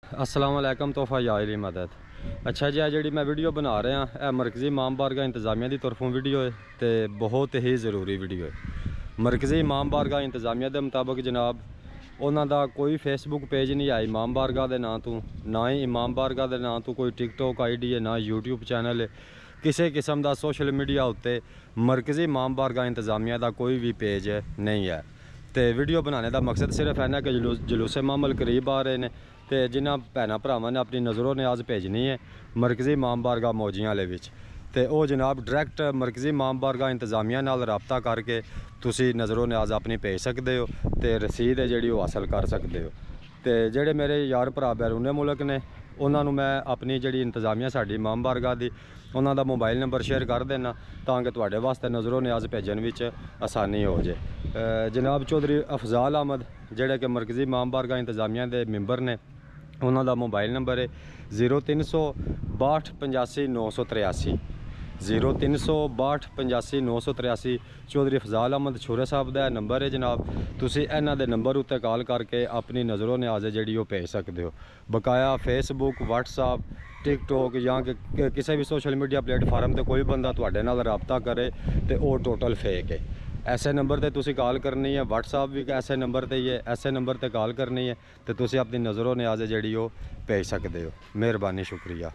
अस्सलाम वालेकुम। तोहफा यारी मदद। अच्छा जी, जी मैं वीडियो बना रहा है मरकज़ी इमाम बारगाह इंतज़ामिया की तरफों वीडियो है तो बहुत ही ज़रूरी वीडियो है। मरकज़ी इमाम बारगाह इंतज़ामिया के मुताबिक जनाब उन्हों का कोई फेसबुक पेज नहीं है इमाम बारगाह के नाँ तो, ना ही इमाम बारगाह के नाँ तो कोई टिकटॉक ID है, ना यूट्यूब चैनल है। किसी किस्म का सोशल मीडिया उत्ते मरकज़ी इमाम बारगाह इंतज़ामिया का कोई भी पेज नहीं है। तो वीडियो बनाने का मकसद सिर्फ है ना कि जलूसे मामल करीब आ रहे हैं तो जिन्होंने भैन भरावां ने अपनी नज़रों न्याज भेजनी है मरकज़ी इमाम बारगाह मौजियां वाले विच ते वो जनाब डायरैक्ट मरकज़ी इमाम बारगाह इंतज़ामिया नाल रबता करके तुसी नज़रों न्याज अपनी भेज सकते हो तो रसीद है जी हासिल कर सकते हो। तो जेडे मेरे यार भरा बैरूने मुल्क ने उन्होंने मैं अपनी जी इंतज़ामिया साड़ी इमाम बारगाह की उन्होंने मोबाइल नंबर शेयर कर देना ताकि तुहाडे वास्ते नज़रों न्याज भेजन विच आसानी हो जाए। जनाब चौधरी अफजाल अहमद जेडे कि मरकज़ी इमाम बारगाह इंतज़ामिया के मैंबर ने उन्होंने मोबाइल नंबर है 0362 85 983 0362 85 983। चौधरी अफजाल अहमद छुरे साहब का नंबर है जनाब। तुसी इन्हां दे नंबर उत्ते कॉल करके अपनी नज़रों न्याज जी भेज सकते हो। बकाया फेसबुक व्हाट्सएप टिकटॉक या किसी भी सोशल मीडिया प्लेटफार्म पर कोई बंदा तुहाडे नाल रबता करे तो वो टोटल फेक है। ऐसे नंबर पर तुसी कॉल करनी है, व्हाट्सएप भी ऐसे नंबर पर ही है, ऐसे नंबर पर कॉल करनी है तो तुसी अपनी नज़रों न्याज जी भेज सकते हो। मेहरबानी, शुक्रिया।